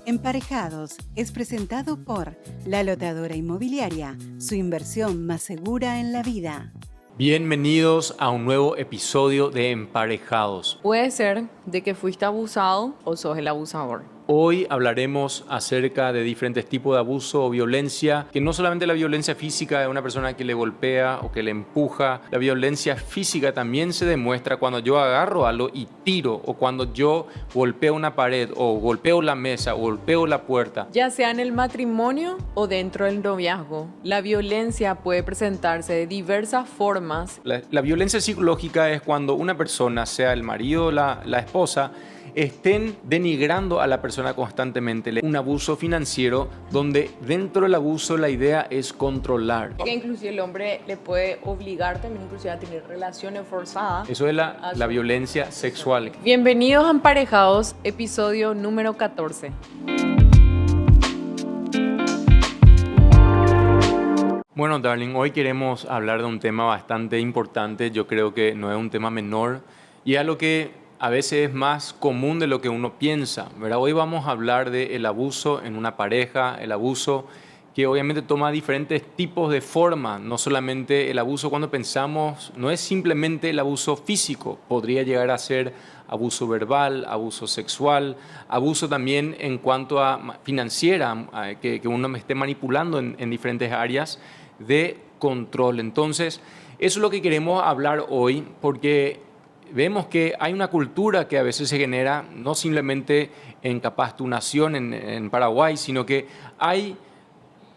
Emparejados es presentado por La Lotadora Inmobiliaria, su inversión más segura en la vida. Bienvenidos a un nuevo episodio de Emparejados. Puede ser de que fuiste abusado o sos el abusador. Hoy hablaremos acerca de diferentes tipos de abuso o violencia, que no solamente la violencia física de una persona que le golpea o que le empuja, la violencia física también se demuestra cuando yo agarro algo y tiro, o cuando yo golpeo una pared, o golpeo la mesa, o golpeo la puerta. Ya sea en el matrimonio o dentro del noviazgo, la violencia puede presentarse de diversas formas. La violencia psicológica es cuando una persona, sea el marido o la esposa, estén denigrando a la persona constantemente. Un abuso financiero donde dentro del abuso la idea es controlar. Que inclusive el hombre le puede obligar también inclusive a tener relaciones forzadas. Eso es la violencia sexual. Bienvenidos a Emparejados, episodio número 14. Bueno, darling, hoy queremos hablar de un tema bastante importante. Yo creo que no es un tema menor y es algo que a veces es más común de lo que uno piensa, ¿verdad? Hoy vamos a hablar del abuso en una pareja, el abuso que obviamente toma diferentes tipos de forma. No solamente el abuso cuando pensamos, no es simplemente el abuso físico, podría llegar a ser abuso verbal, abuso sexual, abuso también en cuanto a financiera, que uno me esté manipulando en diferentes áreas de control. Entonces, eso es lo que queremos hablar hoy, porque vemos que hay una cultura que a veces se genera, no simplemente en capaz tu nación, en Paraguay, sino que hay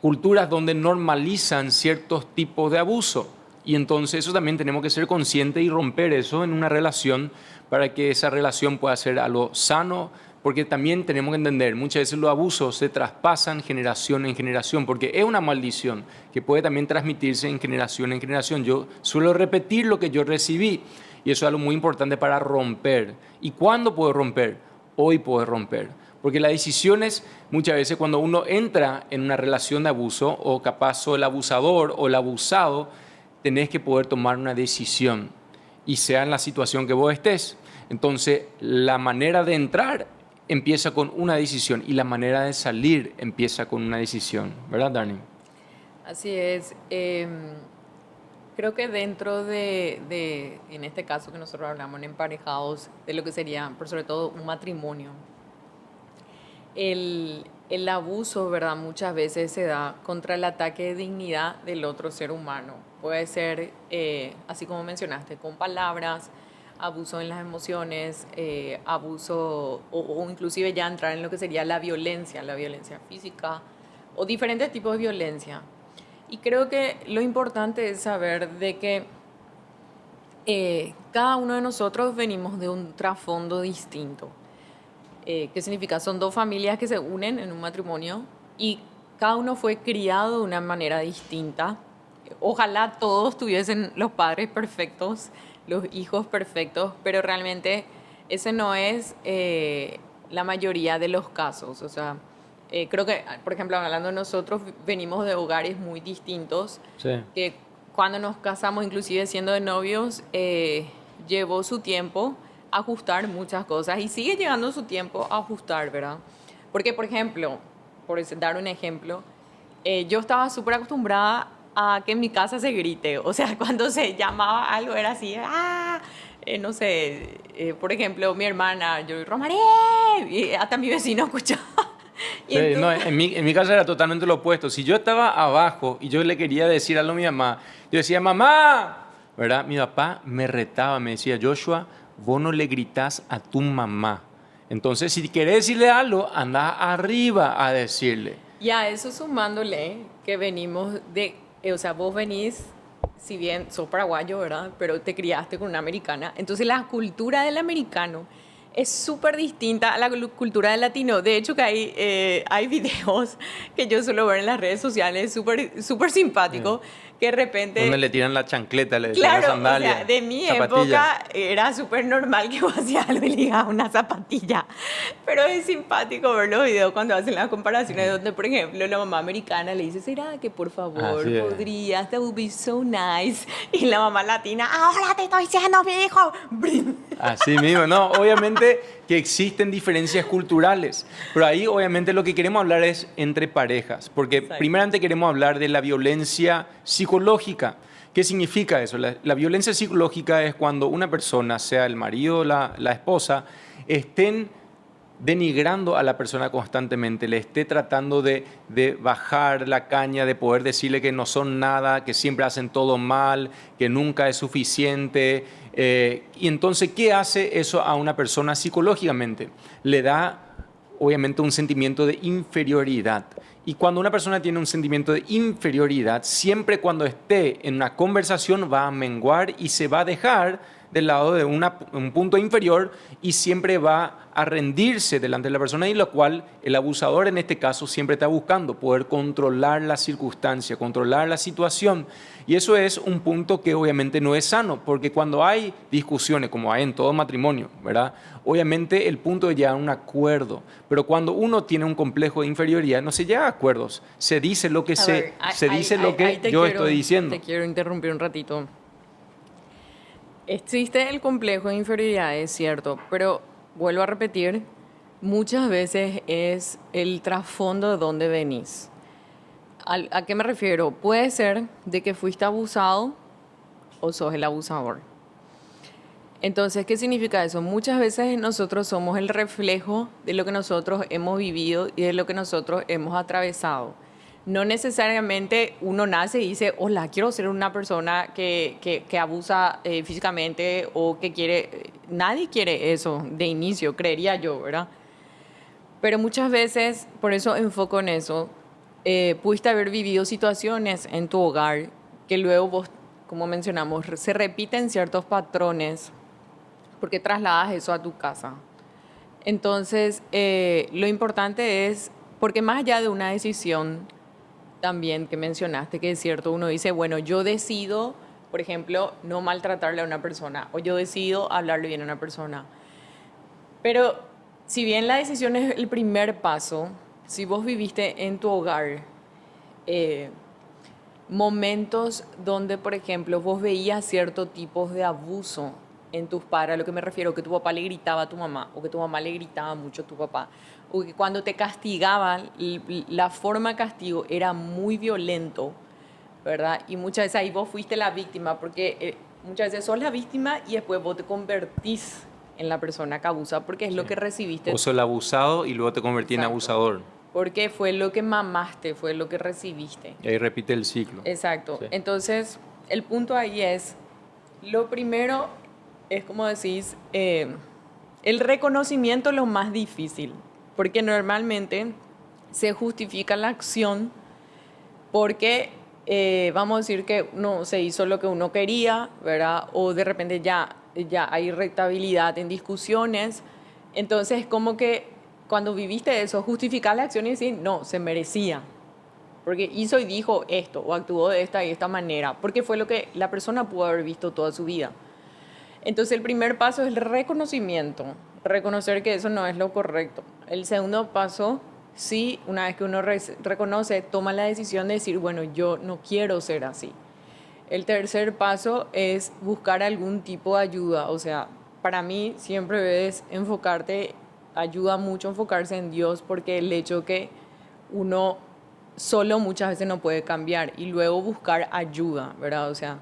culturas donde normalizan ciertos tipos de abuso. Y entonces eso también tenemos que ser conscientes y romper eso en una relación para que esa relación pueda ser algo sano, porque también tenemos que entender, muchas veces los abusos se traspasan generación en generación, porque es una maldición que puede también transmitirse en generación en generación. Yo suelo repetir lo que yo recibí. Y eso es algo muy importante para romper. ¿Y cuándo puedo romper? Hoy puedo romper. Porque las decisiones, muchas veces cuando uno entra en una relación de abuso, o capaz soy el abusador o el abusado, tenés que poder tomar una decisión. Y sea en la situación que vos estés. Entonces, la manera de entrar empieza con una decisión y la manera de salir empieza con una decisión. ¿Verdad, Darnie? Así es. Creo que dentro en este caso que nosotros hablamos en Emparejados, de lo que sería, por sobre todo, un matrimonio, el abuso, ¿verdad? Muchas veces se da contra el ataque de dignidad del otro ser humano. Puede ser, así como mencionaste, con palabras, abuso en las emociones, abuso o inclusive ya entrar en lo que sería la violencia física o diferentes tipos de violencia. Y creo que lo importante es saber de que cada uno de nosotros venimos de un trasfondo distinto. ¿Qué significa? Son dos familias que se unen en un matrimonio y cada uno fue criado de una manera distinta. Ojalá todos tuviesen los padres perfectos, los hijos perfectos, pero realmente ese no es la mayoría de los casos. O sea, creo que, por ejemplo, hablando de nosotros, venimos de hogares muy distintos. Sí. Que cuando nos casamos, inclusive siendo de novios, llevó su tiempo ajustar muchas cosas y sigue llegando su tiempo a ajustar, ¿verdad? Porque, por ejemplo, dar un ejemplo, yo estaba súper acostumbrada a que en mi casa se grite. O sea, cuando se llamaba algo era así, no sé, por ejemplo, mi hermana, yo, Romaré, y hasta mi vecino escuchaba. Sí, no, en mi casa era totalmente lo opuesto. Si yo estaba abajo y yo le quería decir algo a mi mamá, yo decía, mamá, ¿verdad? Mi papá me retaba, me decía, Joshua, vos no le gritás a tu mamá. Entonces, si querés decirle algo, anda arriba a decirle. Y a eso sumándole que venimos o sea, vos venís, si bien sos paraguayo, ¿verdad? Pero te criaste con una americana. Entonces, la cultura del americano es súper distinta a la cultura del latino. De hecho, que hay videos que yo suelo ver en las redes sociales súper simpáticos, que de repente... Donde le tiran la chancleta, le claro, la sandalia. O sea, de mi zapatilla. época era súper normal que vos hacías algo y le digas una zapatilla. Pero es simpático ver los videos cuando hacen las comparaciones donde, por ejemplo, la mamá americana le dice, ¿será que por favor podrías? That would be so nice. Y la mamá latina, ahora te estoy diciendo, mi hijo. Así mismo, no, obviamente que existen diferencias culturales, pero ahí obviamente lo que queremos hablar es entre parejas, porque Exacto. primeramente queremos hablar de la violencia psicológica. ¿Qué significa eso? La violencia psicológica es cuando una persona, sea el marido o la esposa, estén denigrando a la persona constantemente, le esté tratando de bajar la caña, de poder decirle que no son nada, que siempre hacen todo mal, que nunca es suficiente. Y entonces, ¿qué hace eso a una persona psicológicamente? Le da, obviamente, un sentimiento de inferioridad. Y cuando una persona tiene un sentimiento de inferioridad, siempre cuando esté en una conversación va a menguar y se va a dejar del lado de un punto inferior y siempre va a rendirse delante de la persona, y lo cual el abusador en este caso siempre está buscando poder controlar la circunstancia, controlar la situación. Y eso es un punto que obviamente no es sano, porque cuando hay discusiones, como hay en todo matrimonio, ¿verdad? Obviamente el punto es llegar a un acuerdo, pero cuando uno tiene un complejo de inferioridad no se llega a acuerdos, se dice lo que dice lo que yo estoy diciendo. Te quiero interrumpir un ratito. Existe el complejo de inferioridad, es cierto, pero vuelvo a repetir, muchas veces es el trasfondo de dónde venís. ¿A qué me refiero? Puede ser de que fuiste abusado o sos el abusador. Entonces, ¿qué significa eso? Muchas veces nosotros somos el reflejo de lo que nosotros hemos vivido y de lo que nosotros hemos atravesado. No necesariamente uno nace y dice, hola, quiero ser una persona que abusa físicamente o que quiere... Nadie quiere eso de inicio, creería yo, ¿verdad? Pero muchas veces, por eso enfoco en eso, pudiste haber vivido situaciones en tu hogar que luego vos, como mencionamos, se repiten ciertos patrones porque trasladas eso a tu casa. Entonces, lo importante es, porque más allá de una decisión también que mencionaste, que es cierto, uno dice, bueno, yo decido, por ejemplo, no maltratarle a una persona, o yo decido hablarle bien a una persona. Pero si bien la decisión es el primer paso, si vos viviste en tu hogar momentos donde, por ejemplo, vos veías ciertos tipos de abuso en tus padres, a lo que me refiero, que tu papá le gritaba a tu mamá, o que tu mamá le gritaba mucho a tu papá, o que cuando te castigaban, la forma de castigo era muy violento, ¿verdad? Y muchas veces ahí vos fuiste la víctima, porque muchas veces sos la víctima y después vos te convertís en la persona que abusa, porque es lo que recibiste. Vos sos el abusado y luego te convertí en abusador. Porque fue lo que mamaste, fue lo que recibiste. Y ahí repite el ciclo. Exacto. Sí. Entonces, el punto ahí es, lo primero es, como decís, el reconocimiento es lo más difícil, porque normalmente se justifica la acción porque vamos a decir que no se hizo lo que uno quería, ¿verdad? O de repente ya hay irritabilidad en discusiones. Entonces, como que cuando viviste eso, justificar la acción y decir, no, se merecía, porque hizo y dijo esto, o actuó de esta y esta manera, porque fue lo que la persona pudo haber visto toda su vida. Entonces, el primer paso es el reconocimiento, reconocer que eso no es lo correcto. El segundo paso, sí, una vez que uno reconoce, toma la decisión de decir, bueno, yo no quiero ser así. El tercer paso es buscar algún tipo de ayuda. O sea, para mí siempre es enfocarte, ayuda mucho enfocarse en Dios, porque el hecho que uno solo muchas veces no puede cambiar, y luego buscar ayuda, ¿verdad? O sea,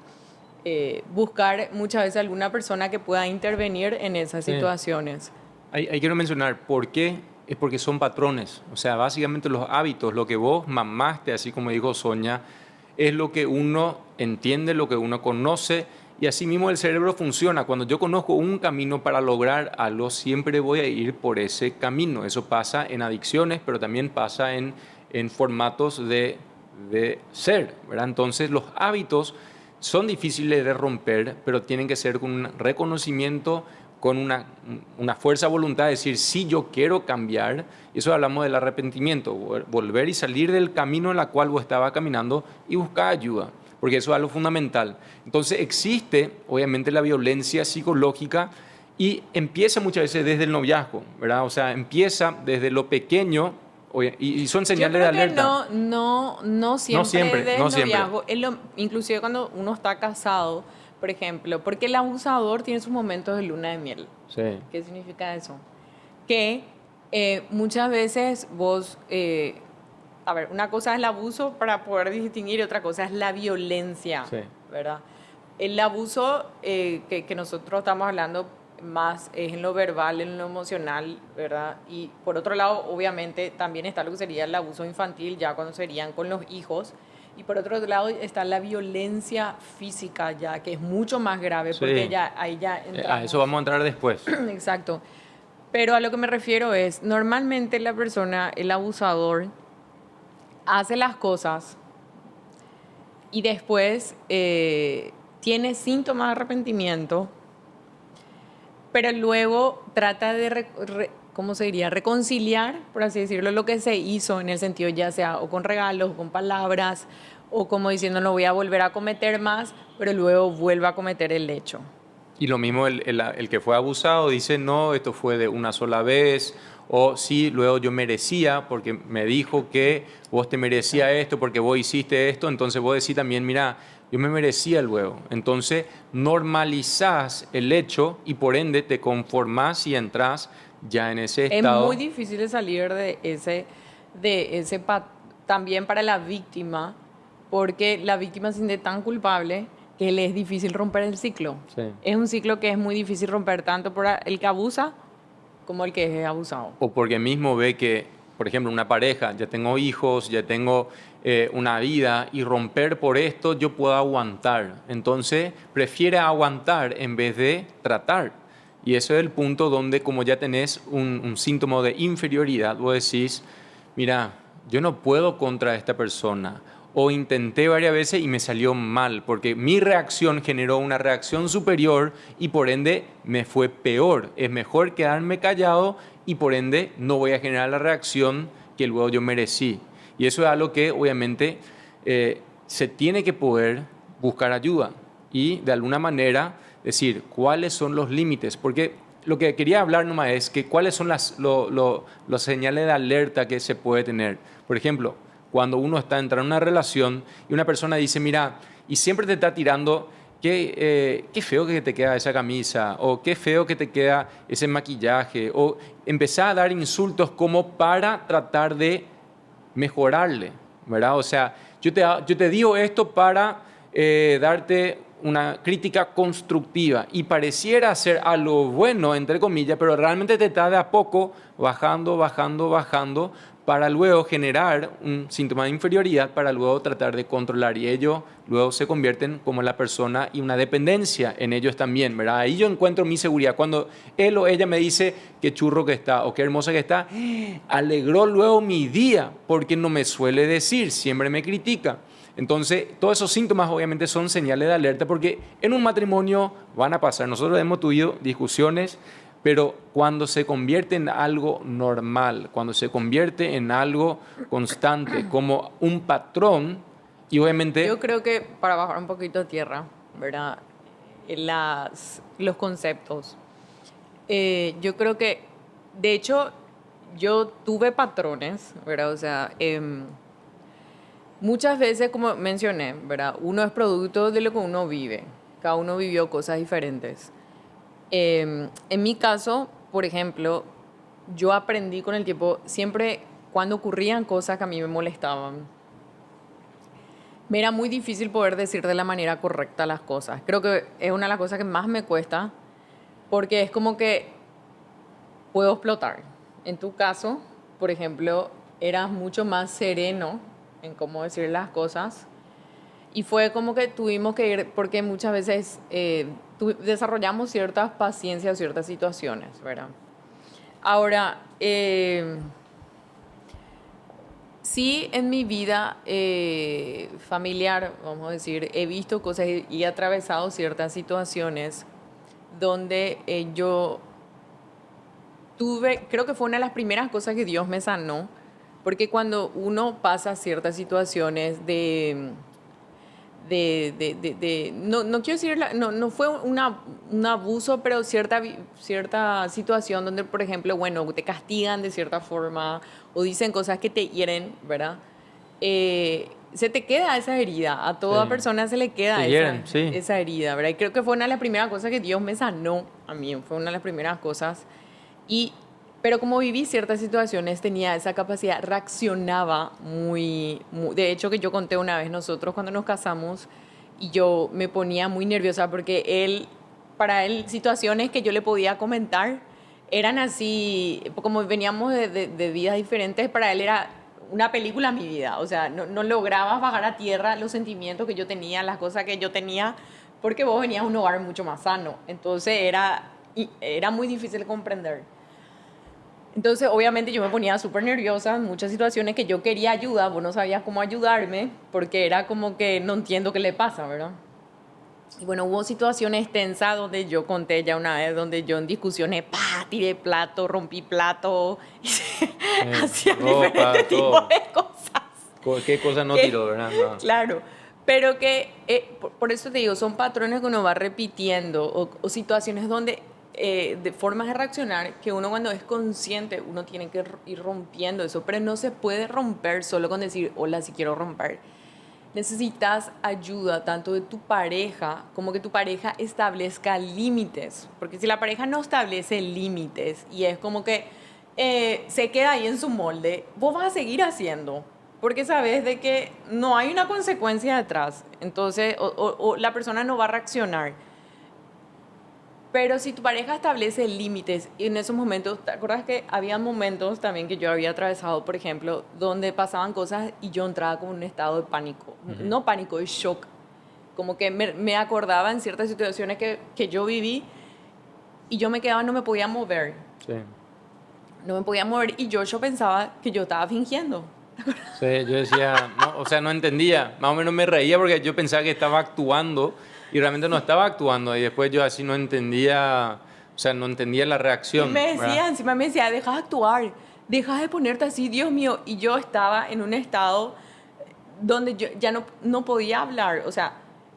buscar muchas veces alguna persona que pueda intervenir en esas situaciones. Ahí quiero mencionar por qué. Es porque son patrones. O sea, básicamente los hábitos, lo que vos mamaste, así como dijo Sonia, es lo que uno entiende, lo que uno conoce, y así mismo el cerebro funciona. Cuando yo conozco un camino para lograr algo, siempre voy a ir por ese camino. Eso pasa en adicciones, pero también pasa en formatos de ser, ¿verdad? Entonces, los hábitos son difíciles de romper, pero tienen que ser con un reconocimiento, con una fuerza de voluntad, de decir, sí, yo quiero cambiar. Eso hablamos del arrepentimiento, volver y salir del camino en el cual vos estabas caminando y buscar ayuda, porque eso es algo fundamental. Entonces existe, obviamente, la violencia psicológica, y empieza muchas veces desde el noviazgo, ¿verdad? O sea, empieza desde lo pequeño, y son señales de alerta. No siempre desde el noviazgo. Inclusive cuando uno está casado, por ejemplo, porque el abusador tiene sus momentos de luna de miel. Sí. ¿Qué significa eso? Que muchas veces vos, a ver, una cosa es el abuso para poder distinguir y otra cosa es la violencia, Sí. ¿verdad? El abuso que nosotros estamos hablando más es en lo verbal, en lo emocional, ¿verdad? Y por otro lado, obviamente, también está lo que sería el abuso infantil, ya cuando serían con los hijos. Y por otro lado está la violencia física ya, que es mucho más grave, porque Sí. ya, ahí ya entramos. A eso vamos a entrar después. Exacto. Pero a lo que me refiero es, normalmente la persona, el abusador, hace las cosas y después tiene síntomas de arrepentimiento, pero luego trata de, ¿cómo se diría? Reconciliar, por así decirlo, lo que se hizo en el sentido ya sea o con regalos, o con palabras, o como diciendo no voy a volver a cometer más, pero luego vuelve a cometer el hecho. Y lo mismo el que fue abusado dice, no, esto fue de una sola vez, o sí, luego yo merecía, porque me dijo que vos te merecía esto, porque vos hiciste esto, entonces vos decís también, mira, yo me merecía luego. Entonces normalizás el hecho y por ende te conformás y entras ya en ese estado. Es muy difícil de salir de ese también para la víctima, porque la víctima se siente tan culpable que le es difícil romper el ciclo. Sí. Es un ciclo que es muy difícil romper tanto por el que abusa como el que es abusado. O porque mismo ve que, por ejemplo, una pareja, ya tengo hijos, ya tengo una vida y romper por esto yo puedo aguantar. Entonces prefiere aguantar en vez de tratar. Y eso es el punto donde como ya tenés un síntoma de inferioridad, vos decís, mira, yo no puedo contra esta persona. O intenté varias veces y me salió mal, porque mi reacción generó una reacción superior y por ende me fue peor. Es mejor quedarme callado y por ende no voy a generar la reacción que luego yo merecí. Y eso es algo que obviamente se tiene que poder buscar ayuda y de alguna manera decir cuáles son los límites, porque lo que quería hablar nomás es que cuáles son las señales de alerta que se puede tener. Por ejemplo, cuando uno está entrando en una relación y una persona dice, mira, y siempre te está tirando, qué feo que te queda esa camisa, o qué feo que te queda ese maquillaje, o empezar a dar insultos como para tratar de mejorarle, ¿verdad? O sea, yo te digo esto para darte una crítica constructiva y pareciera ser algo bueno, entre comillas, pero realmente te está de a poco bajando, bajando, bajando para luego generar un síntoma de inferioridad para luego tratar de controlar y ellos luego se convierten como la persona y una dependencia en ellos también, ¿verdad? Ahí yo encuentro mi seguridad. Cuando él o ella me dice qué churro que está o qué hermosa que está, alegró luego mi día porque no me suele decir, siempre me critica. Entonces, todos esos síntomas obviamente son señales de alerta porque en un matrimonio van a pasar. Nosotros hemos tenido discusiones, pero cuando se convierte en algo normal, cuando se convierte en algo constante, como un patrón, y obviamente... Yo creo que para bajar un poquito a tierra, ¿verdad? Los conceptos. Yo creo que, de hecho, yo tuve patrones, ¿verdad? O sea, muchas veces, como mencioné, ¿verdad? Uno es producto de lo que uno vive. Cada uno vivió cosas diferentes. En mi caso, por ejemplo, yo aprendí con el tiempo, siempre cuando ocurrían cosas que a mí me molestaban, me era muy difícil poder decir de la manera correcta las cosas. Creo que es una de las cosas que más me cuesta, porque es como que puedo explotar. En tu caso, por ejemplo, eras mucho más sereno en cómo decir las cosas. Y fue como que tuvimos que ir, porque muchas veces desarrollamos ciertas paciencias, ciertas situaciones, ¿verdad? Ahora, sí en mi vida familiar, vamos a decir, he visto cosas y he atravesado ciertas situaciones donde yo creo que fue una de las primeras cosas que Dios me sanó, porque cuando uno pasa ciertas situaciones no quiero decir, no fue un abuso, pero cierta situación donde, por ejemplo, bueno, te castigan de cierta forma o dicen cosas que te hieren, ¿verdad? se te queda esa herida. A toda Sí. persona se le queda Se hieren, sí. esa herida, ¿verdad? Y creo que fue una de las primeras cosas que Dios me sanó a mí. Fue una de las primeras cosas. Pero como viví ciertas situaciones, tenía esa capacidad, reaccionaba de hecho, que yo conté una vez nosotros cuando nos casamos y yo me ponía muy nerviosa porque para él, situaciones que yo le podía comentar eran así, como veníamos de vidas diferentes, para él era una película mi vida. O sea, no lograba bajar a tierra los sentimientos que yo tenía, las cosas que yo tenía, porque vos venías a un hogar mucho más sano. Entonces era muy difícil comprender. Entonces, obviamente, yo me ponía súper nerviosa en muchas situaciones que yo quería ayuda, vos no sabías cómo ayudarme, porque era como que no entiendo qué le pasa, ¿verdad? Y bueno, hubo situaciones tensas donde yo conté ya una vez, donde yo en discusiones, tiré plato, rompí plato, hacía Ropa, diferentes todo. tipos de cosas. ¿Qué cosa no Que- tiró, verdad? No. Claro, pero que, por eso te digo, son patrones que uno va repitiendo o situaciones donde, de formas de reaccionar, que uno cuando es consciente, uno tiene que ir rompiendo eso, pero no se puede romper solo con decir, hola, si quiero romper. Necesitas ayuda tanto de tu pareja como que tu pareja establezca límites, porque si la pareja no establece límites y es como que se queda ahí en su molde, vos vas a seguir haciendo, porque sabes de que no hay una consecuencia detrás, entonces o la persona no va a reaccionar. Pero si tu pareja establece límites, y en esos momentos, ¿te acuerdas que había momentos también que yo había atravesado, por ejemplo, donde pasaban cosas y yo entraba como en un estado de pánico? No pánico, de shock. Como que me acordaba en ciertas situaciones que yo viví y yo me quedaba, no me podía mover. Sí. No me podía mover y yo pensaba que yo estaba fingiendo. Sí, yo decía, no, o sea, no entendía, más o menos me reía porque yo pensaba que estaba actuando y realmente no estaba actuando y después yo así no entendía, o sea, no entendía la Y reacción, me ¿verdad? decía, encima me decía, dejas de actuar, dejas de ponerte así, Dios mío. Y yo estaba en un estado donde yo ya no podía hablar. O sea,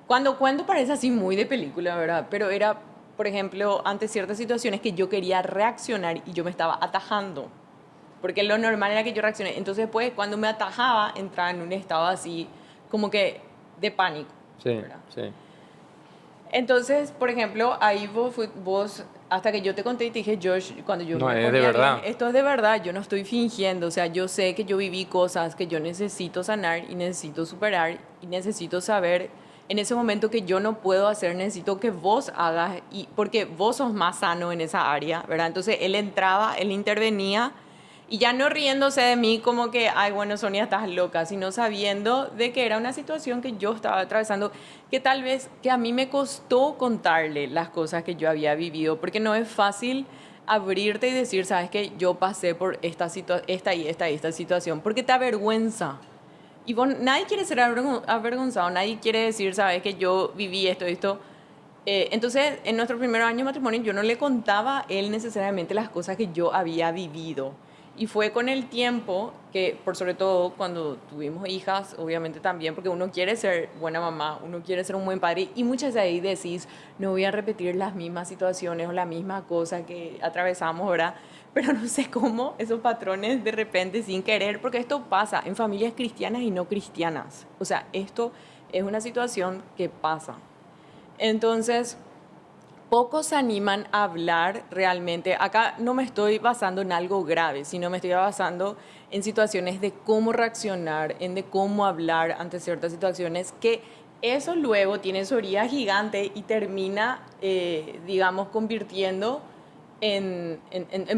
cuando cuento parece así muy de película, ¿verdad? Pero era, por ejemplo, ante ciertas situaciones que yo quería reaccionar y yo me estaba atajando. Porque lo normal era que yo reaccioné. Entonces, pues, cuando me atajaba, entraba en un estado así, como que de pánico, Sí, ¿verdad? sí. Entonces, por ejemplo, ahí vos, hasta que yo te conté y te dije, Josh, cuando yo No, me es de ponía verdad. bien, esto es de verdad, yo no estoy fingiendo, o sea, yo sé que yo viví cosas que yo necesito sanar y necesito superar y necesito saber en ese momento que yo no puedo hacer, necesito que vos hagas, porque vos sos más sano en esa área, ¿verdad? Entonces él entraba, él intervenía y ya no riéndose de mí como que, ay, bueno, Sonia, estás loca, sino sabiendo de que era una situación que yo estaba atravesando, que tal vez que a mí me costó contarle las cosas que yo había vivido, porque no es fácil abrirte y decir, sabes que yo pasé por esta situación, porque te avergüenza. Y nadie quiere ser avergonzado, nadie quiere decir, sabes que yo viví esto. Entonces, en nuestro primer año de matrimonio, yo no le contaba a él necesariamente las cosas que yo había vivido. Y fue con el tiempo que, por sobre todo cuando tuvimos hijas, obviamente también, porque uno quiere ser buena mamá, uno quiere ser un buen padre, y muchas de ahí decís, no voy a repetir las mismas situaciones o la misma cosa que atravesamos, ¿verdad? Pero no sé cómo esos patrones de repente, sin querer, porque esto pasa en familias cristianas y no cristianas. O sea, esto es una situación que pasa. Entonces, pocos se animan a hablar realmente. Acá no me estoy basando en algo grave, sino me estoy basando en situaciones de cómo reaccionar, en de cómo hablar ante ciertas situaciones, que eso luego tiene su orilla gigante y termina, digamos, convirtiendo en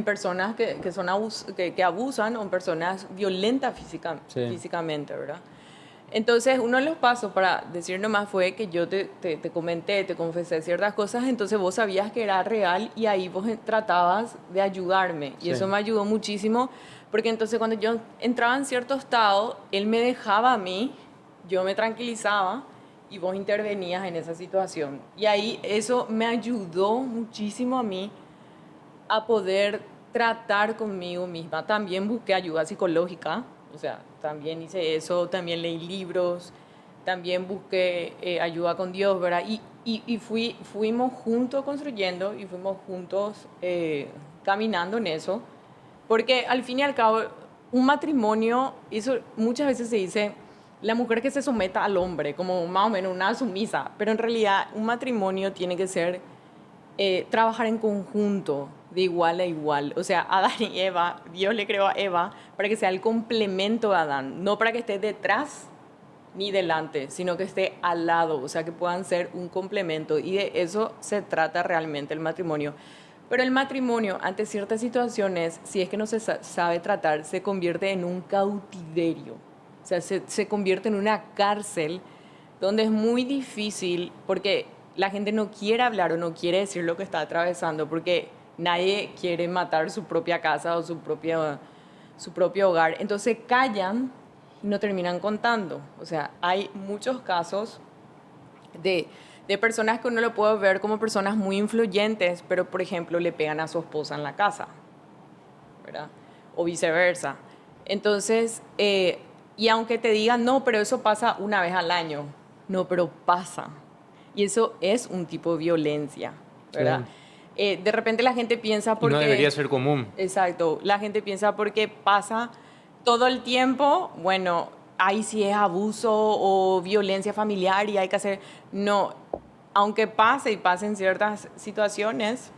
personas que abusan o en personas violentas Sí. físicamente, ¿verdad? Entonces, uno de los pasos para decir nomás fue que yo te comenté, te confesé ciertas cosas, entonces vos sabías que era real y ahí vos tratabas de ayudarme. Y Sí. eso me ayudó muchísimo, porque entonces cuando yo entraba en cierto estado, él me dejaba a mí, yo me tranquilizaba y vos intervenías en esa situación. Y ahí eso me ayudó muchísimo a mí a poder tratar conmigo misma. También busqué ayuda psicológica, o sea, también hice eso, también leí libros, también busqué ayuda con Dios, ¿verdad? Y fuimos juntos construyendo y fuimos juntos caminando en eso, porque al fin y al cabo, un matrimonio, eso muchas veces se dice, la mujer que se someta al hombre, como más o menos una sumisa, pero en realidad un matrimonio tiene que ser trabajar en conjunto, de igual a igual. O sea, Adán y Eva, Dios le creó a Eva para que sea el complemento de Adán, no para que esté detrás ni delante, sino que esté al lado, o sea, que puedan ser un complemento. Y de eso se trata realmente el matrimonio. Pero el matrimonio, ante ciertas situaciones, si es que no se sabe tratar, se convierte en un cautiverio. O sea, se convierte en una cárcel donde es muy difícil, porque la gente no quiere hablar o no quiere decir lo que está atravesando, porque nadie quiere matar su propia casa o su propio hogar. Entonces callan y no terminan contando. O sea, hay muchos casos de personas que uno lo puede ver como personas muy influyentes, pero por ejemplo le pegan a su esposa en la casa, ¿verdad? O viceversa. Entonces, y aunque te digan, no, pero eso pasa una vez al año, no, pero pasa. Y eso es un tipo de violencia, ¿verdad? De repente la gente piensa porque... Y no debería ser común. Exacto, la gente piensa porque pasa todo el tiempo, bueno, ahí sí es abuso o violencia familiar y hay que hacer... No, aunque pase y pasen ciertas situaciones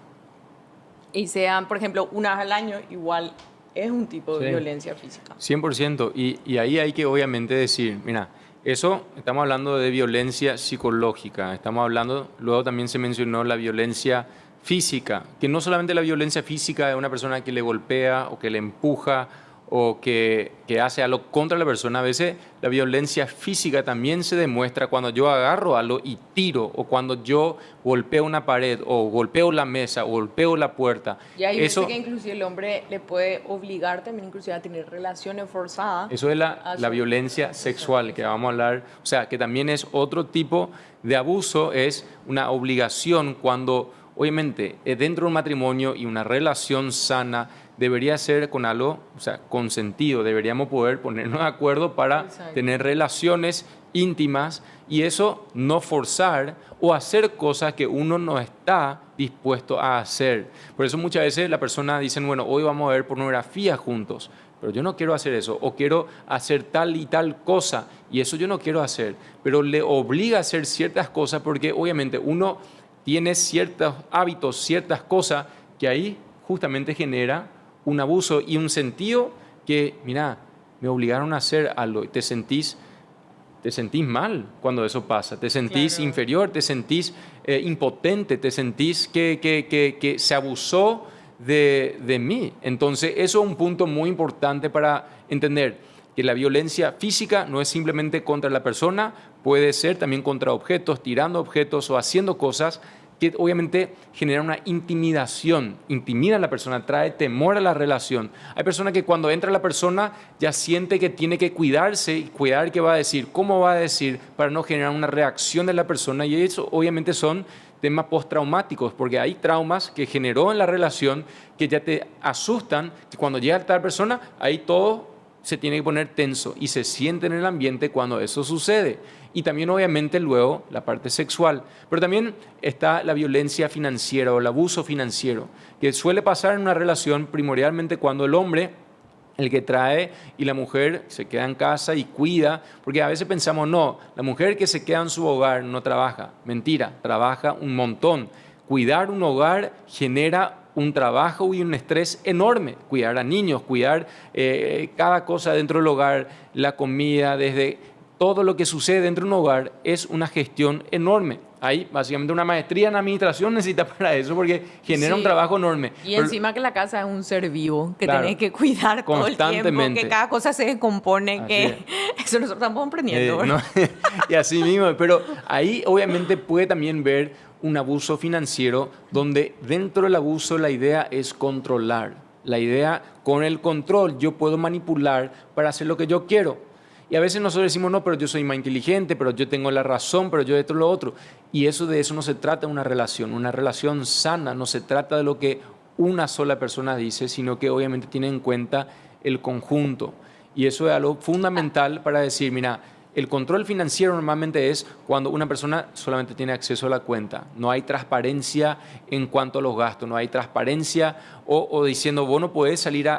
y sean, por ejemplo, una vez al año, igual es un tipo de violencia física. 100%. Y ahí hay que obviamente decir, mira, eso estamos hablando de violencia psicológica, estamos hablando, luego también se mencionó la violencia física, que no solamente la violencia física de una persona que le golpea o que le empuja o que hace algo contra la persona. A veces la violencia física también se demuestra cuando yo agarro algo y tiro, o cuando yo golpeo una pared, o golpeo la mesa, o golpeo la puerta. Y hay veces que inclusive el hombre le puede obligar también inclusive a tener relaciones forzadas. Eso es la violencia sexual, que vamos a hablar, o sea, que también es otro tipo de abuso, es una obligación cuando, obviamente, dentro de un matrimonio y una relación sana, debería ser con algo, o sea, consentido. Deberíamos poder ponernos de acuerdo para tener relaciones íntimas y eso no forzar o hacer cosas que uno no está dispuesto a hacer. Por eso muchas veces la persona dice, bueno, hoy vamos a ver pornografía juntos, pero yo no quiero hacer eso, o quiero hacer tal y tal cosa, y eso yo no quiero hacer, pero le obliga a hacer ciertas cosas porque obviamente uno tiene ciertos hábitos, ciertas cosas que ahí justamente genera un abuso y un sentido que, mira, me obligaron a hacer algo y te sentís mal cuando eso pasa, te sentís inferior, te sentís impotente, te sentís que se abusó de mí. Entonces, eso es un punto muy importante para entender que la violencia física no es simplemente contra la persona, puede ser también contra objetos, tirando objetos o haciendo cosas que obviamente genera una intimidación, intimida a la persona, trae temor a la relación. Hay personas que cuando entra la persona ya siente que tiene que cuidarse y cuidar qué va a decir, cómo va a decir, para no generar una reacción de la persona, y eso obviamente son temas postraumáticos, porque hay traumas que generó en la relación que ya te asustan, que cuando llega tal persona, ahí todo se tiene que poner tenso y se siente en el ambiente cuando eso sucede. Y también obviamente luego la parte sexual. Pero también está la violencia financiera o el abuso financiero, que suele pasar en una relación primordialmente cuando el hombre, el que trae, y la mujer se queda en casa y cuida, porque a veces pensamos, no, la mujer que se queda en su hogar no trabaja. Mentira, trabaja un montón. Cuidar un hogar genera un trabajo y un estrés enorme. Cuidar a niños, cuidar cada cosa dentro del hogar, la comida, desde todo lo que sucede dentro de un hogar es una gestión enorme. Hay básicamente una maestría en administración necesita para eso porque genera un trabajo enorme. Y encima que la casa es un ser vivo que tenés que cuidar todo el tiempo, que cada cosa se descompone, que eso nosotros estamos aprendiendo. No, y así mismo, pero ahí obviamente puede también ver un abuso financiero donde dentro del abuso la idea es controlar. La idea, con el control yo puedo manipular para hacer lo que yo quiero. Y a veces nosotros decimos, no, pero yo soy más inteligente, pero yo tengo la razón, pero yo esto lo otro. Y de eso no se trata de una relación sana, no se trata de lo que una sola persona dice, sino que obviamente tiene en cuenta el conjunto. Y eso es algo fundamental para decir, mira, El control financiero normalmente es cuando una persona solamente tiene acceso a la cuenta. No hay transparencia en cuanto a los gastos, no hay transparencia o diciendo, vos no podés salir a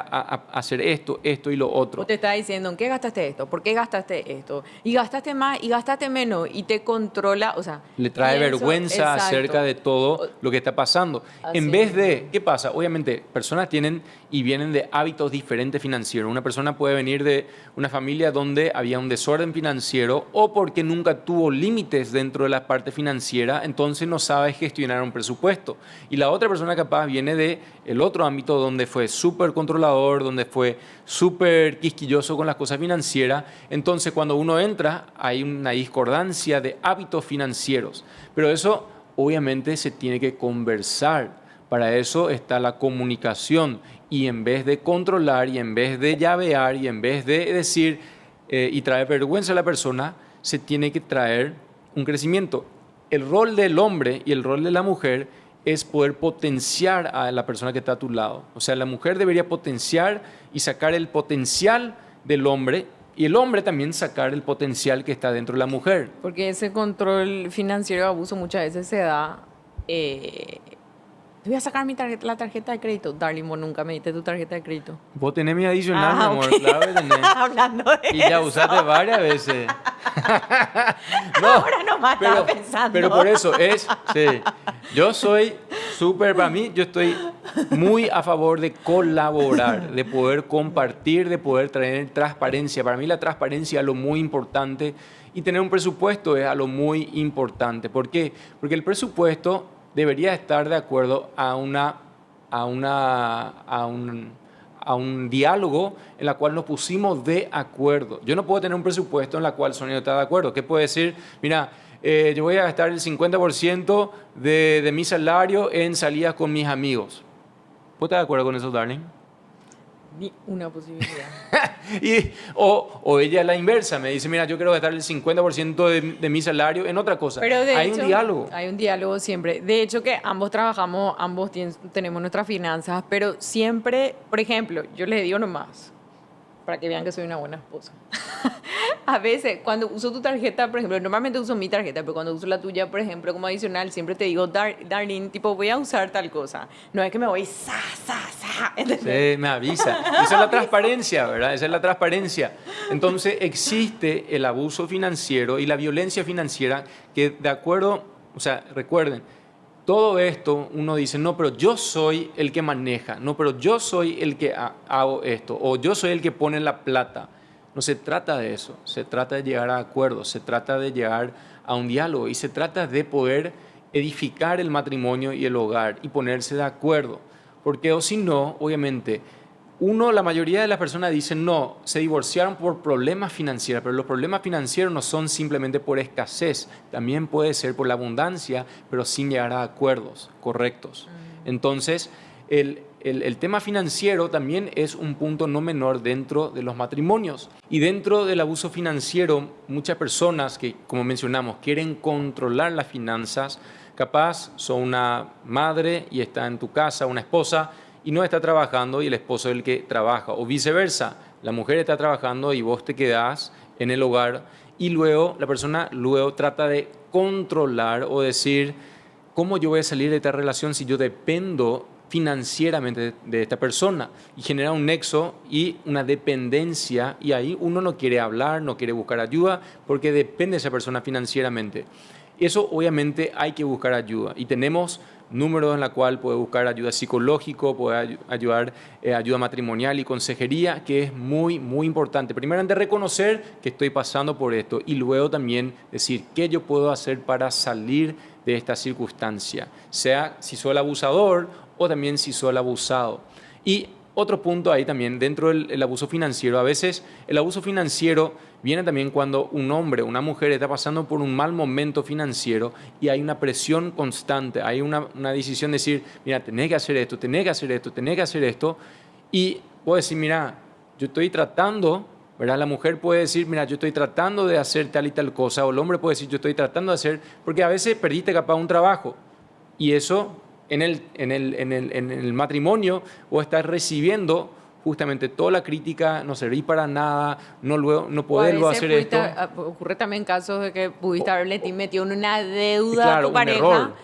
hacer esto y lo otro. O te está diciendo, ¿en qué gastaste esto? ¿Por qué gastaste esto? Y gastaste más y gastaste menos y te controla, o sea... Le trae pienso- vergüenza exacto. acerca de todo lo que está pasando. Así En vez de, mismo. ¿qué pasa? Obviamente, personas tienen y vienen de hábitos diferentes financieros. Una persona puede venir de una familia donde había un desorden financiero o porque nunca tuvo límites dentro de la parte financiera, entonces no sabe gestionar un presupuesto. Y la otra persona capaz viene de el otro ámbito donde fue súper controlador, donde fue súper quisquilloso con las cosas financieras. Entonces, cuando uno entra, hay una discordancia de hábitos financieros. Pero eso, obviamente, se tiene que conversar. Para eso está la comunicación. Y en vez de controlar, y en vez de llavear, y en vez de decir y traer vergüenza a la persona, se tiene que traer un crecimiento. El rol del hombre y el rol de la mujer es poder potenciar a la persona que está a tu lado. O sea, la mujer debería potenciar y sacar el potencial del hombre y el hombre también sacar el potencial que está dentro de la mujer. Porque ese control financiero de abuso muchas veces se da... te voy a sacar la tarjeta de crédito. Darling, vos nunca me diste tu tarjeta de crédito. Vos tenés mi adicional, mi amor, ok. claro que tenés. Hablando de Y ya eso. usaste varias veces. Ahora nomás estaba pensando. Pero por eso es, sí. Yo soy súper, para mí, yo estoy muy a favor de colaborar, de poder compartir, de poder traer transparencia. Para mí la transparencia es lo muy importante y tener un presupuesto es algo muy importante. ¿Por qué? Porque el presupuesto debería estar de acuerdo a un diálogo en la cual nos pusimos de acuerdo. Yo no puedo tener un presupuesto en la cual Sonia no está de acuerdo. ¿Qué puede decir? Mira, yo voy a gastar el 50% de mi salario en salidas con mis amigos. ¿Vos estás de acuerdo con eso, darling? Ni una posibilidad. O ella la inversa, me dice, mira, yo quiero gastar el 50% de mi salario en otra cosa. Pero de Hay hecho, un diálogo. Hay un diálogo siempre. De hecho que ambos trabajamos, tenemos nuestras finanzas, pero siempre, por ejemplo, yo les digo nomás, para que vean que soy una buena esposa. A veces, cuando uso tu tarjeta, por ejemplo, normalmente uso mi tarjeta, pero cuando uso la tuya, por ejemplo, como adicional, siempre te digo, darling, tipo, voy a usar tal cosa. No es que me voy, sa. ¿Entendés? Sí, me avisa. Esa es la transparencia, ¿verdad? Esa es la transparencia. Entonces existe el abuso financiero y la violencia financiera que de acuerdo, o sea, recuerden, todo esto uno dice, no, pero yo soy el que maneja, no, pero yo soy el que hago esto, o yo soy el que pone la plata. No se trata de eso, se trata de llegar a acuerdos, se trata de llegar a un diálogo y se trata de poder edificar el matrimonio y el hogar y ponerse de acuerdo. Porque o si no, obviamente, la mayoría de las personas dicen, no, se divorciaron por problemas financieros, pero los problemas financieros no son simplemente por escasez, también puede ser por la abundancia, pero sin llegar a acuerdos correctos. Entonces, el tema financiero también es un punto no menor dentro de los matrimonios. Y dentro del abuso financiero, muchas personas que, como mencionamos, quieren controlar las finanzas, capaz son una madre y está en tu casa, una esposa, y no está trabajando y el esposo es el que trabaja. O viceversa, la mujer está trabajando y vos te quedás en el hogar y luego la persona trata de controlar o decir, ¿cómo yo voy a salir de esta relación si yo dependo financieramente de esta persona? Y genera un nexo y una dependencia y ahí uno no quiere hablar, no quiere buscar ayuda porque depende de esa persona financieramente. Eso obviamente hay que buscar ayuda y tenemos números en la cual puede buscar ayuda psicológica, puede ayudar ayuda matrimonial y consejería, que es muy, muy importante. Primero, de reconocer que estoy pasando por esto y luego también decir qué yo puedo hacer para salir de esta circunstancia, sea si soy el abusador o también si soy el abusado. Y otro punto ahí también, dentro del abuso financiero, a veces el abuso financiero viene también cuando un hombre o una mujer está pasando por un mal momento financiero y hay una presión constante, hay una decisión de decir, mira, tenés que hacer esto, tenés que hacer esto, tenés que hacer esto. Y puedo decir, mira, yo estoy tratando, ¿verdad? La mujer puede decir, mira, yo estoy tratando de hacer tal y tal cosa, o el hombre puede decir, yo estoy tratando de hacer, porque a veces perdiste capaz un trabajo y eso en el matrimonio o estás recibiendo justamente toda la crítica no serví para nada, no O a podés luego veces hacer esto. ocurre también casos de que pudiste haberle metido en una Y deuda a claro, tu un pareja error.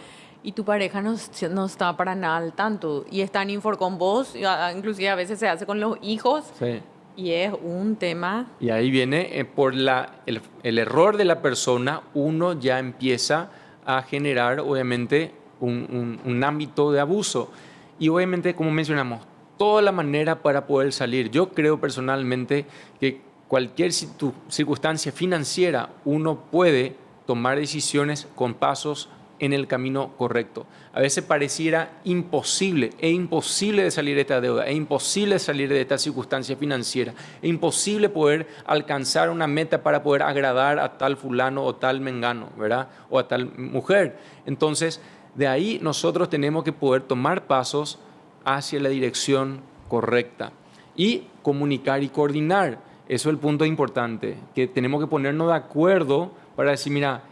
y tu pareja no está para nada al tanto y está en infor con vos, inclusive a veces se hace con los hijos Sí. y es un tema. Y ahí viene, por el error de la persona, uno ya empieza a generar, obviamente, un ámbito de abuso. Y obviamente, como mencionamos, toda la manera para poder salir. Yo creo personalmente que cualquier circunstancia financiera, uno puede tomar decisiones con pasos en el camino correcto. A veces pareciera imposible, es imposible de salir de esta deuda, es imposible salir de esta circunstancia financiera, es imposible poder alcanzar una meta para poder agradar a tal fulano o tal mengano, ¿verdad? O a tal mujer. Entonces, de ahí nosotros tenemos que poder tomar pasos hacia la dirección correcta y comunicar y coordinar. Eso es el punto importante, que tenemos que ponernos de acuerdo para decir, mira,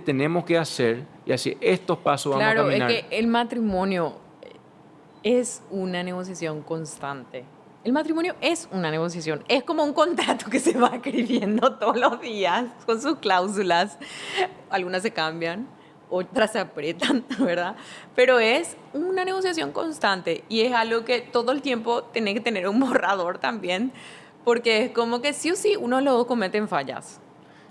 tenemos que hacer y así estos pasos vamos a Claro, es caminar. que el matrimonio es una negociación constante. El matrimonio es una negociación, es como un contrato que se va escribiendo todos los días con sus cláusulas. Algunas se cambian, otras se aprietan, ¿verdad? Pero es una negociación constante y es algo que todo el tiempo tiene que tener un borrador también, porque es como que sí o sí uno de los dos cometen fallas.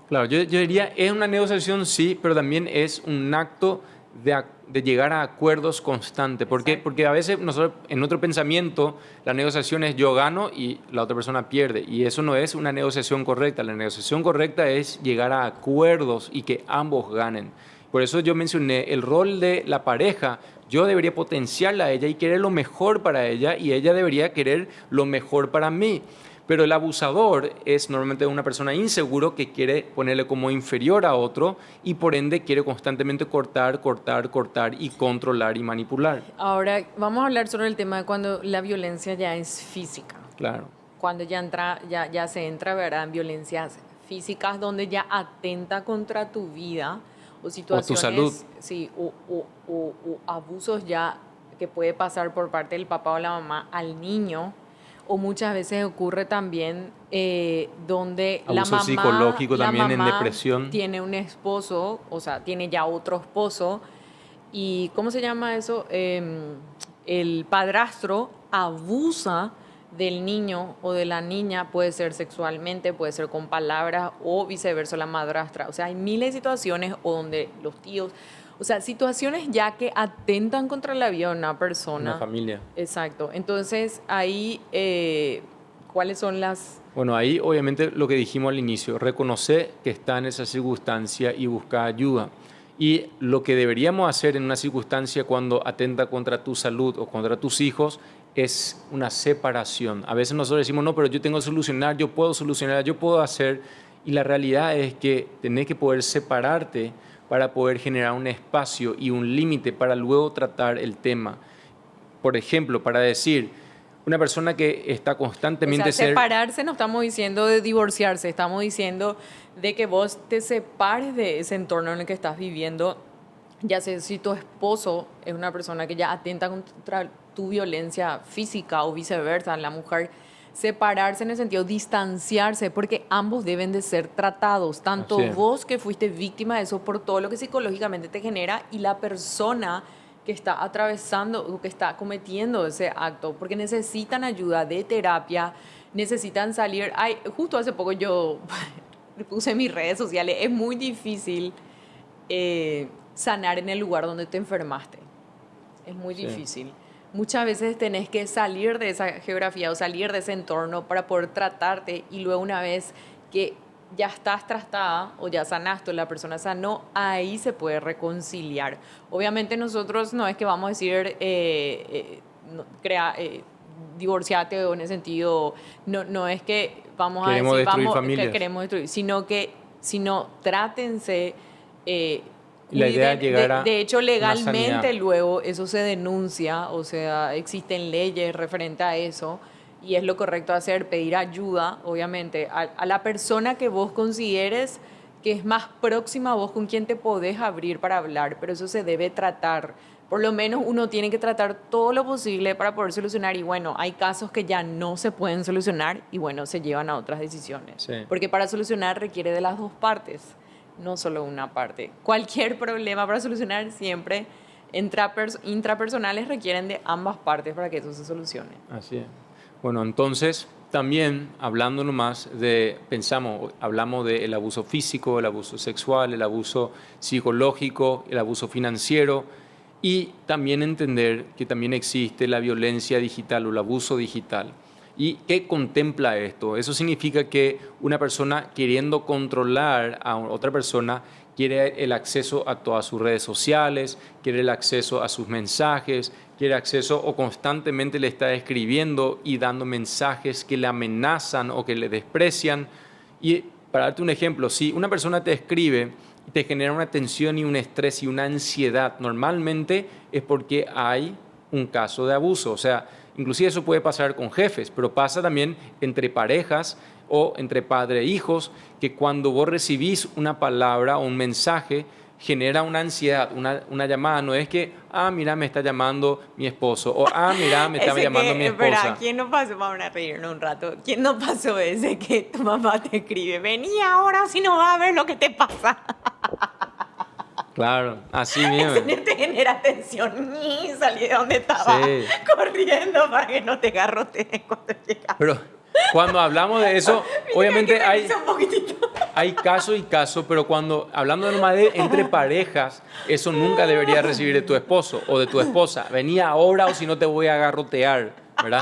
Claro, yo diría, es una negociación sí, pero también es un acto de llegar a acuerdos constantes. ¿Por qué? Exacto. Porque a veces nosotros, en nuestro pensamiento, la negociación es yo gano y la otra persona pierde. Y eso no es una negociación correcta. La negociación correcta es llegar a acuerdos y que ambos ganen. Por eso yo mencioné el rol de la pareja. Yo debería potenciarla a ella y querer lo mejor para ella y ella debería querer lo mejor para mí. Pero el abusador es normalmente una persona inseguro que quiere ponerle como inferior a otro y por ende quiere constantemente cortar, cortar, cortar y controlar y manipular. Ahora vamos a hablar sobre el tema de cuando la violencia ya es física. Claro. Cuando ya se entra, ¿verdad?, en violencias físicas donde ya atenta contra tu vida o situaciones, salud. sí, o abusos ya que puede pasar por parte del papá o la mamá al niño, o muchas veces ocurre también donde Abuso psicológico la también en mamá depresión. tiene un esposo, o sea, tiene ya otro esposo, y ¿cómo se llama eso? El padrastro abusa del niño o de la niña, puede ser sexualmente, puede ser con palabras o viceversa la madrastra. O sea, hay miles de situaciones o donde los tíos, o sea, situaciones ya que atentan contra la vida de una persona. Una familia. Exacto. Entonces, ahí, ¿cuáles son las...? Bueno, ahí obviamente lo que dijimos al inicio, reconocer que está en esa circunstancia y buscar ayuda. Y lo que deberíamos hacer en una circunstancia cuando atenta contra tu salud o contra tus hijos es una separación. A veces nosotros decimos, no, pero yo tengo que solucionar, yo puedo hacer. Y la realidad es que tenés que poder separarte para poder generar un espacio y un límite para luego tratar el tema. Por ejemplo, para decir, una persona que está constantemente... O sea, separarse no estamos diciendo de divorciarse, estamos diciendo de que vos te separes de ese entorno en el que estás viviendo, ya sea si tu esposo es una persona que ya atenta contra tu violencia física o viceversa, la mujer, separarse en el sentido distanciarse, porque ambos deben de ser tratados, tanto vos que fuiste víctima de eso por todo lo que psicológicamente te genera y la persona que está atravesando o que está cometiendo ese acto, porque necesitan ayuda de terapia, necesitan salir. Ay, justo hace poco yo puse en mis redes sociales, es muy difícil sanar en el lugar donde te enfermaste. Es muy difícil. Muchas veces tenés que salir de esa geografía o salir de ese entorno para poder tratarte y luego una vez que ya estás tratada o ya sanaste o la persona sanó, ahí se puede reconciliar. Obviamente nosotros no es que vamos a decir divorciate o en ese sentido, no es que vamos queremos a decir destruir familias. que queremos destruir, sino trátense. La idea es llegar a de hecho, una legalmente sanidad. luego eso se denuncia, o sea, existen leyes referente a eso y es lo correcto hacer, pedir ayuda, obviamente, a la persona que vos consideres que es más próxima a vos, con quien te podés abrir para hablar, pero eso se debe tratar, por lo menos uno tiene que tratar todo lo posible para poder solucionar. Y bueno, hay casos que ya no se pueden solucionar y bueno, se llevan a otras decisiones. Sí. Porque para solucionar requiere de las dos partes, no solo una parte. Cualquier problema para solucionar siempre intrapersonales requieren de ambas partes para que eso se solucione. Así es. Bueno, entonces también hablando nomás hablamos del abuso físico, el abuso sexual, el abuso psicológico, el abuso financiero y también entender que también existe la violencia digital o el abuso digital. ¿Y qué contempla esto? Eso significa que una persona queriendo controlar a otra persona quiere el acceso a todas sus redes sociales, quiere el acceso a sus mensajes, quiere acceso o constantemente le está escribiendo y dando mensajes que le amenazan o que le desprecian. Y para darte un ejemplo, si una persona te escribe y te genera una tensión y un estrés y una ansiedad, normalmente es porque hay un caso de abuso. O sea, inclusive eso puede pasar con jefes, pero pasa también entre parejas o entre padre e hijos, que cuando vos recibís una palabra o un mensaje, genera una ansiedad, una llamada. No es que, mira, me está llamando mi esposo, o mira, me está llamando mi esposa. Espera, ¿quién no pasó? Vamos a reírnos un rato. ¿Quién no pasó ese que tu mamá te escribe? Vení ahora, si no vas a ver lo que te pasa. Claro, así mismo. Eso te genera tensión. Ni salí de donde estaba corriendo para que no te garroteen cuando llegas. Pero cuando hablamos de eso, obviamente hay caso y caso, pero cuando hablando nomás de entre parejas, eso nunca debería recibir de tu esposo o de tu esposa. Vení ahora o si no te voy a garrotear, ¿verdad?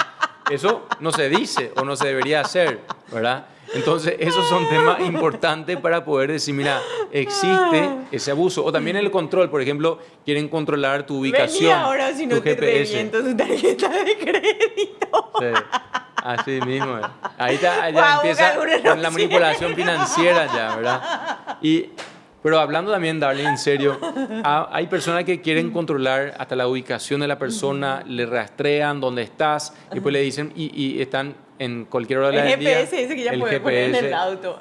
Eso no se dice o no se debería hacer, ¿verdad? Entonces, esos son temas importantes para poder decir, mira, existe ese abuso. O también el control, por ejemplo, quieren controlar tu ubicación, Vení ahora si no tu te GPS. reviento tu tarjeta de crédito. Sí, así mismo. Ahí ya empieza con la manipulación financiera ya, ¿verdad? Pero hablando también, Darling, en serio, hay personas que quieren controlar hasta la ubicación de la persona, le rastrean dónde estás, y después le dicen, y están en cualquier hora del día. El GPS ese que ya puede poner en el auto.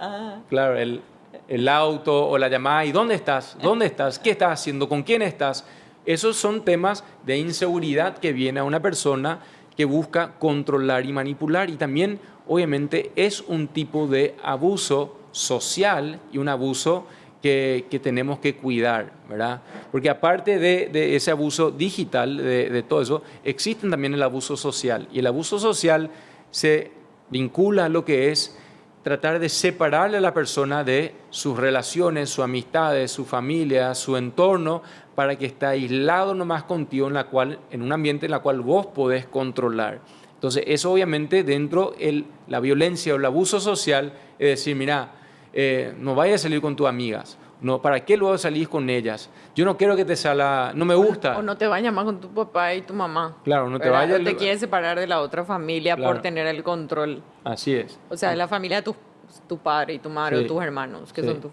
Claro, el auto o la llamada, ¿y dónde estás? ¿Dónde estás? ¿Qué estás haciendo? ¿Con quién estás? Esos son temas de inseguridad que viene a una persona que busca controlar y manipular, y también, obviamente, es un tipo de abuso social y un abuso que tenemos que cuidar, ¿verdad? Porque aparte de ese abuso digital, de todo eso, existe también el abuso social. Y el abuso social se vincula a lo que es tratar de separarle a la persona de sus relaciones, sus amistades, su familia, su entorno, para que esté aislado nomás contigo en un ambiente en el cual vos podés controlar. Entonces, eso obviamente dentro de la violencia o el abuso social es decir, mira, no vayas a salir con tus amigas. No, ¿para qué luego salís con ellas? Yo no quiero que te salga, no me gusta. O no te vayas más con tu papá y tu mamá. Claro, no te vayas. O te quieres separar de la otra familia Claro. por tener el control. Así es. O sea, de la familia de tu padre y tu madre Sí. o tus hermanos, que Sí. son tus...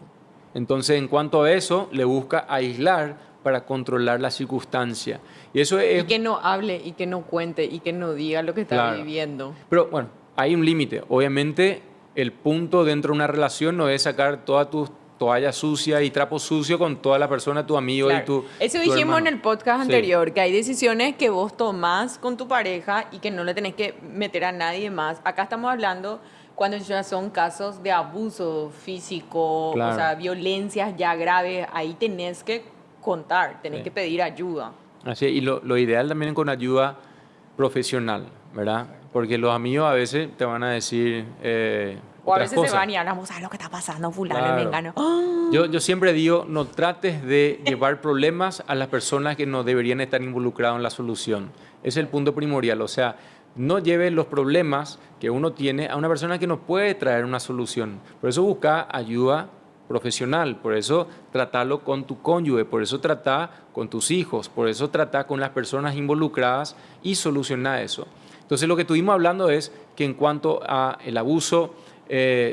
Entonces, en cuanto a eso, le busca aislar para controlar la circunstancia. Y eso es... Y que no hable, y que no cuente, y que no diga lo que está Claro. viviendo. Pero bueno, hay un límite. Obviamente, el punto dentro de una relación no es sacar todas tus toallas sucias y trapos sucios con toda la persona, tu amigo Claro. y tu Eso tu dijimos hermano. en el podcast Sí. anterior, que hay decisiones que vos tomás con tu pareja y que no le tenés que meter a nadie más. Acá estamos hablando cuando ya son casos de abuso físico, Claro. o sea, violencias ya graves, ahí tenés que contar, tenés Sí. que pedir ayuda. Así es, y lo ideal también con ayuda profesional, ¿verdad? Porque los amigos a veces te van a decir O a otras veces cosas. se van y hablamos, ¿sabes lo que está pasando? Fulano y Claro. mengano. Yo siempre digo, no trates de llevar problemas a las personas que no deberían estar involucradas en la solución. Ese es el punto primordial. O sea, no lleves los problemas que uno tiene a una persona que no puede traer una solución. Por eso busca ayuda profesional, por eso tratarlo con tu cónyuge, por eso trata con tus hijos, por eso trata con las personas involucradas y soluciona eso. Entonces lo que estuvimos hablando es que en cuanto a el abuso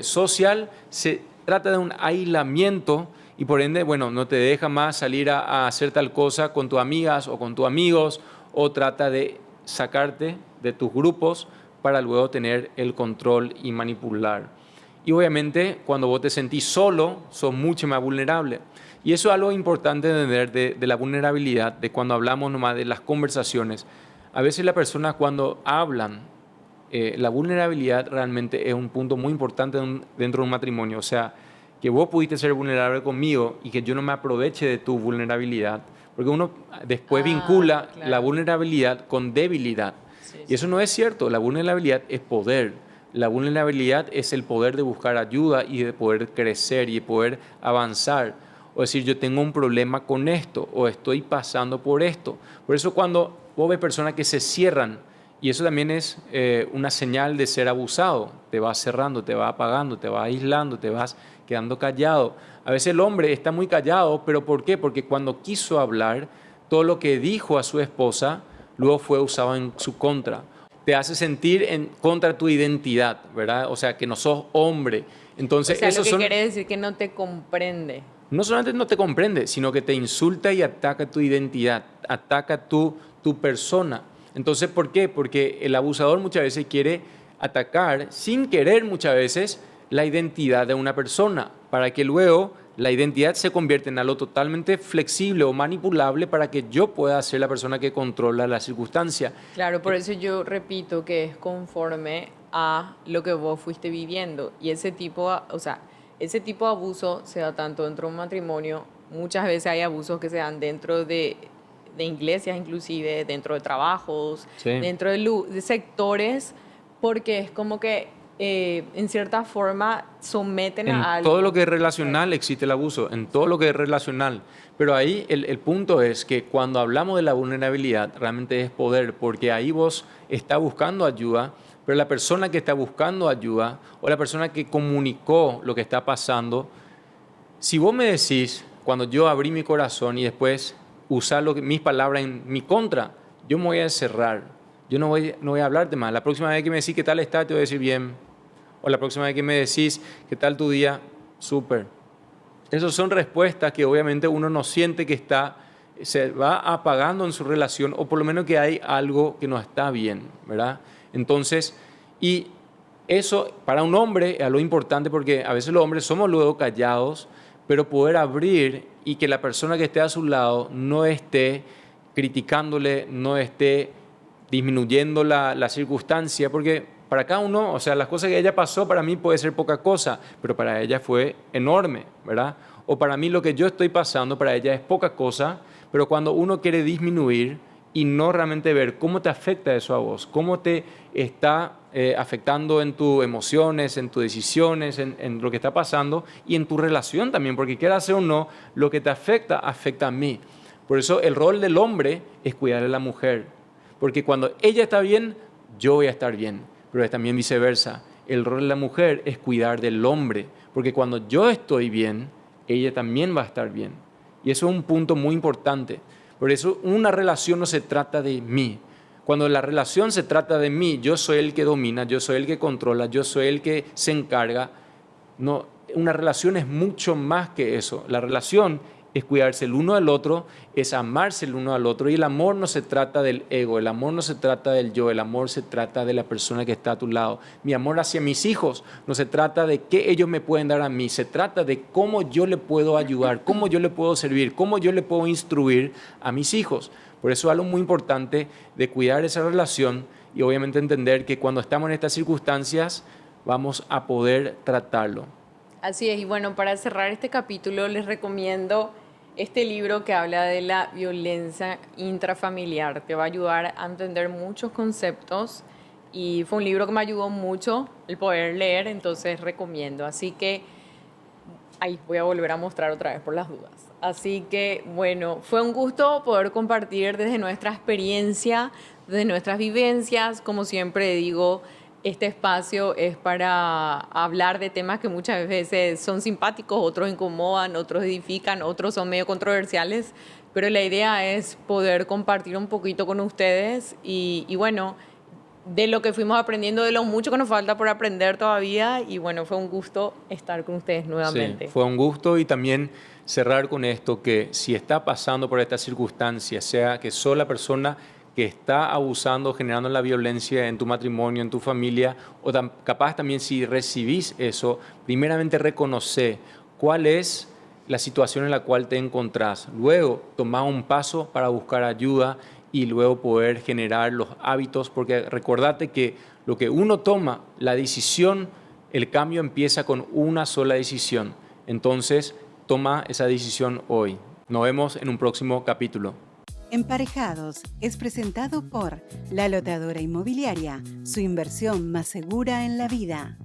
social, se trata de un aislamiento y por ende, bueno, no te deja más salir a hacer tal cosa con tus amigas o con tus amigos, o trata de sacarte de tus grupos para luego tener el control y manipular. Y obviamente cuando vos te sentís solo, sos mucho más vulnerable. Y eso es algo importante de entender de la vulnerabilidad, de cuando hablamos nomás de las conversaciones. A veces las personas cuando hablan, la vulnerabilidad realmente es un punto muy importante dentro de un matrimonio. O sea, que vos pudiste ser vulnerable conmigo y que yo no me aproveche de tu vulnerabilidad. Porque uno después vincula claro. la vulnerabilidad con debilidad. Sí, Y eso sí. no es cierto. La vulnerabilidad es poder. La vulnerabilidad es el poder de buscar ayuda y de poder crecer y de poder avanzar. O decir, yo tengo un problema con esto o estoy pasando por esto. Por eso cuando vos ves personas que se cierran, y eso también es una señal de ser abusado, te vas cerrando, te vas apagando, te vas aislando, te vas quedando callado. A veces el hombre está muy callado, pero ¿por qué? Porque cuando quiso hablar, todo lo que dijo a su esposa luego fue usado en su contra. Te hace sentir en contra de tu identidad, ¿verdad? O sea, que no sos hombre. Entonces, O sea, lo esos que son, quiere decir que no te comprende. no solamente no te comprende, sino que te insulta y ataca tu identidad, ataca tu persona. Entonces, ¿por qué? Porque el abusador muchas veces quiere atacar, sin querer muchas veces, la identidad de una persona, para que luego la identidad se convierta en algo totalmente flexible o manipulable para que yo pueda ser la persona que controla la circunstancia. Claro, por eso yo repito que es conforme a lo que vos fuiste viviendo. Y ese tipo, o sea, ese tipo de abuso se da tanto dentro de un matrimonio, muchas veces hay abusos que se dan dentro de iglesias inclusive, dentro de trabajos, Sí. dentro de sectores, porque es como que en cierta forma someten En a algo. todo lo que es relacional existe el abuso, en todo lo que es relacional. Pero ahí el punto es que cuando hablamos de la vulnerabilidad, realmente es poder, porque ahí vos estás buscando ayuda, pero la persona que está buscando ayuda o la persona que comunicó lo que está pasando, si vos me decís, cuando yo abrí mi corazón y después usar mis palabras en mi contra, yo me voy a encerrar, yo no voy a hablarte más. La próxima vez que me decís qué tal estás, te voy a decir bien. O la próxima vez que me decís, ¿qué tal tu día? Súper. Esas son respuestas que obviamente uno no siente que se va apagando en su relación o por lo menos que hay algo que no está bien, ¿verdad? Entonces, y eso para un hombre es algo importante porque a veces los hombres somos luego callados, pero poder abrir y que la persona que esté a su lado no esté criticándole, no esté disminuyendo la circunstancia, porque para cada uno, o sea, las cosas que ella pasó para mí puede ser poca cosa, pero para ella fue enorme, ¿verdad? O para mí lo que yo estoy pasando para ella es poca cosa, pero cuando uno quiere disminuir y no realmente ver cómo te afecta eso a vos, cómo te está afectando en tus emociones, en tus decisiones, en lo que está pasando y en tu relación también, porque quieras hacer o no, lo que te afecta, afecta a mí. Por eso el rol del hombre es cuidar a la mujer, porque cuando ella está bien, yo voy a estar bien, pero es también viceversa. El rol de la mujer es cuidar del hombre, porque cuando yo estoy bien, ella también va a estar bien. Y eso es un punto muy importante. Por eso una relación no se trata de mí. Cuando la relación se trata de mí, yo soy el que domina, yo soy el que controla, yo soy el que se encarga. No, una relación es mucho más que eso. La relación es cuidarse el uno al otro, es amarse el uno al otro. Y el amor no se trata del ego, el amor no se trata del yo, el amor se trata de la persona que está a tu lado. Mi amor hacia mis hijos no se trata de qué ellos me pueden dar a mí, se trata de cómo yo le puedo ayudar, cómo yo le puedo servir, cómo yo le puedo instruir a mis hijos. Por eso es algo muy importante de cuidar esa relación y obviamente entender que cuando estamos en estas circunstancias vamos a poder tratarlo. Así es, y bueno, para cerrar este capítulo les recomiendo este libro que habla de la violencia intrafamiliar. Te va a ayudar a entender muchos conceptos y fue un libro que me ayudó mucho el poder leer, entonces recomiendo. Así que, ahí voy a volver a mostrar otra vez por las dudas. Así que, bueno, fue un gusto poder compartir desde nuestra experiencia, desde nuestras vivencias. Como siempre digo, este espacio es para hablar de temas que muchas veces son simpáticos, otros incomodan, otros edifican, otros son medio controversiales, pero la idea es poder compartir un poquito con ustedes y bueno, de lo que fuimos aprendiendo, de lo mucho que nos falta por aprender todavía y bueno, fue un gusto estar con ustedes nuevamente. Sí, fue un gusto y también cerrar con esto, que si está pasando por esta circunstancia, sea que sos la persona que está abusando, generando la violencia en tu matrimonio, en tu familia, o capaz también si recibís eso, primeramente reconoce cuál es la situación en la cual te encontrás. Luego, toma un paso para buscar ayuda y luego poder generar los hábitos, porque recordate que lo que uno toma, la decisión, el cambio empieza con una sola decisión. Entonces, toma esa decisión hoy. Nos vemos en un próximo capítulo. Emparejados es presentado por La Lotadora Inmobiliaria, su inversión más segura en la vida.